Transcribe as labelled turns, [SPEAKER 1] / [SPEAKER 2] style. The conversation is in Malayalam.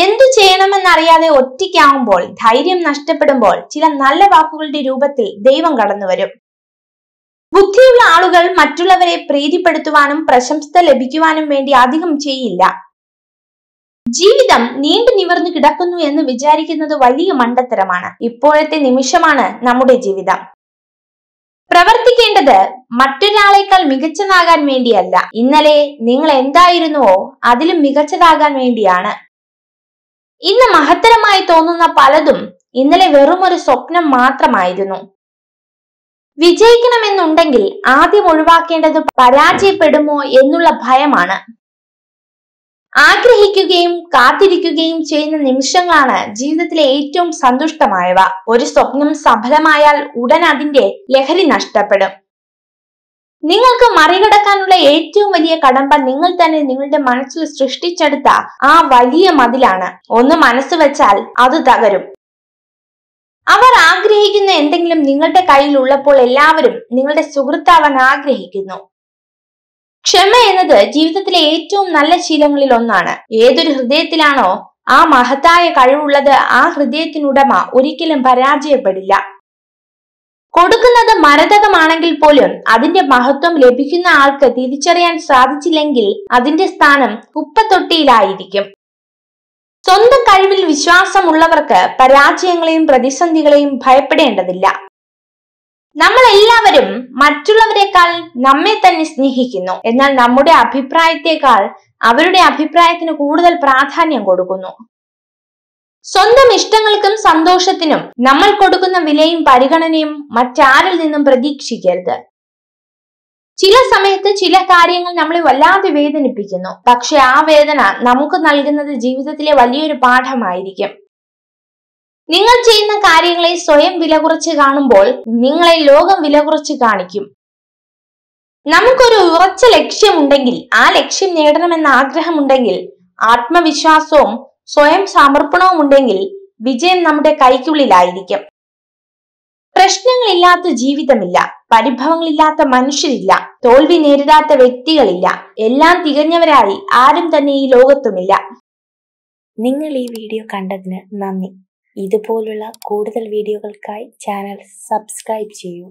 [SPEAKER 1] എന്തു ചെയ്യണമെന്നറിയാതെ ഒറ്റയ്ക്കാവുമ്പോൾ, ധൈര്യം നഷ്ടപ്പെടുമ്പോൾ ചില നല്ല വാക്കുകളുടെ രൂപത്തിൽ ദൈവം കടന്നു വരും. ബുദ്ധിയുള്ള ആളുകൾ മറ്റുള്ളവരെ പ്രീതിപ്പെടുത്തുവാനും പ്രശംസ ലഭിക്കുവാനും വേണ്ടി അധികം ചെയ്യില്ല. ജീവിതം നീണ്ടു നിവർന്നു കിടക്കുന്നു എന്ന് വിചാരിക്കുന്നത് വലിയ മണ്ടത്തരമാണ്. ഇപ്പോഴത്തെ നിമിഷമാണ് നമ്മുടെ ജീവിതം. പ്രവർത്തിക്കേണ്ടത് മറ്റൊരാളെക്കാൾ മികച്ചതാകാൻ വേണ്ടിയല്ല, ഇന്നലെ നിങ്ങൾ എന്തായിരുന്നുവോ അതിലും മികച്ചതാകാൻ വേണ്ടിയാണ്. ഇന്ന് മഹത്തരമായി തോന്നുന്ന പലതും ഇന്നലെ വെറുമൊരു സ്വപ്നം മാത്രമായിരുന്നു. വിജയിക്കണമെന്നുണ്ടെങ്കിൽ ആദ്യം ഒഴിവാക്കേണ്ടത് പരാജയപ്പെടുമോ എന്നുള്ള ഭയമാണ്. ആഗ്രഹിക്കുകയും കാത്തിരിക്കുകയും ചെയ്യുന്ന നിമിഷങ്ങളാണ് ജീവിതത്തിലെ ഏറ്റവും സന്തുഷ്ടമായവ. ഒരു സ്വപ്നം സഫലമായാൽ ഉടൻ അതിന്റെ ലഹരി നഷ്ടപ്പെടും. നിങ്ങൾക്ക് മറികടക്കാനുള്ള ഏറ്റവും വലിയ കടമ്പ നിങ്ങൾ തന്നെ നിങ്ങളുടെ മനസ്സിൽ സൃഷ്ടിച്ചെടുത്ത ആ വലിയ മതിലാണ്. ഒന്ന് മനസ്സ് വെച്ചാൽ അത് തകരും. അവർ ആഗ്രഹിക്കുന്ന എന്തെങ്കിലും നിങ്ങളുടെ കയ്യിൽ ഉള്ളപ്പോൾ എല്ലാവരും നിങ്ങളുടെ സുഹൃത്താവാൻ ആഗ്രഹിക്കുന്നു. ക്ഷമ എന്നത് ജീവിതത്തിലെ ഏറ്റവും നല്ല ശീലങ്ങളിൽ ഒന്നാണ്. ഏതൊരു ഹൃദയത്തിലാണോ ആ മഹത്തായ കഴിവുള്ളത്, ആ ഹൃദയത്തിനുടമ ഒരിക്കലും പരാജയപ്പെടില്ല. കൊടുക്കുന്നത് മരതകമാണെങ്കിൽ പോലും അതിന്റെ മഹത്വം ലഭിക്കുന്ന ആൾക്ക് തിരിച്ചറിയാൻ സാധിച്ചില്ലെങ്കിൽ അതിന്റെ സ്ഥാനം കുപ്പത്തൊട്ടിയിലായിരിക്കും. സ്വന്തം കഴിവിൽ വിശ്വാസമുള്ളവർക്ക് പരാജയങ്ങളെയും പ്രതിസന്ധികളെയും ഭയപ്പെടേണ്ടതില്ല. നമ്മൾ എല്ലാവരും മറ്റുള്ളവരെക്കാൾ നമ്മെ തന്നെ സ്നേഹിക്കുന്നു. എന്നാൽ നമ്മുടെ അഭിപ്രായത്തെക്കാൾ അവരുടെ അഭിപ്രായത്തിന് കൂടുതൽ പ്രാധാന്യം കൊടുക്കുന്നു. സ്വന്തം ഇഷ്ടങ്ങൾക്കും സന്തോഷത്തിനും നമ്മൾ കൊടുക്കുന്ന വിലയും പരിഗണനയും മറ്റാരിൽ നിന്നും പ്രതീക്ഷിക്കരുത്. ചില സമയത്ത് ചില കാര്യങ്ങൾ നമ്മളെ വല്ലാതെ വേദനിപ്പിക്കുന്നു. പക്ഷെ ആ വേദന നമുക്ക് നൽകുന്നത് ജീവിതത്തിലെ വലിയൊരു പാഠമായിരിക്കും. നിങ്ങൾ ചെയ്യുന്ന കാര്യങ്ങളെ സ്വയം വില കുറച്ച് കാണുമ്പോൾ നിങ്ങളെ ലോകം വില കുറച്ച് കാണിക്കും. നമുക്കൊരു ഉറച്ച ലക്ഷ്യമുണ്ടെങ്കിൽ, ആ ലക്ഷ്യം നേടണമെന്ന ആഗ്രഹമുണ്ടെങ്കിൽ, ആത്മവിശ്വാസവും സ്വയം സമർപ്പണവും ഉണ്ടെങ്കിൽ വിജയം നമ്മുടെ കൈക്കുള്ളിലായിരിക്കും. പ്രശ്നങ്ങളില്ലാത്ത ജീവിതമില്ല, പരിഭവങ്ങളില്ലാത്ത മനുഷ്യരില്ല, തോൽവി നേരിടാത്ത വ്യക്തികളില്ല. എല്ലാം തികഞ്ഞവരായി ആരും തന്നെ ഈ ലോകത്തുമില്ല.
[SPEAKER 2] നിങ്ങൾ ഈ വീഡിയോ കണ്ടതിന് നന്ദി. ഇതുപോലുള്ള കൂടുതൽ വീഡിയോകൾക്കായി ചാനൽ സബ്സ്ക്രൈബ് ചെയ്യൂ.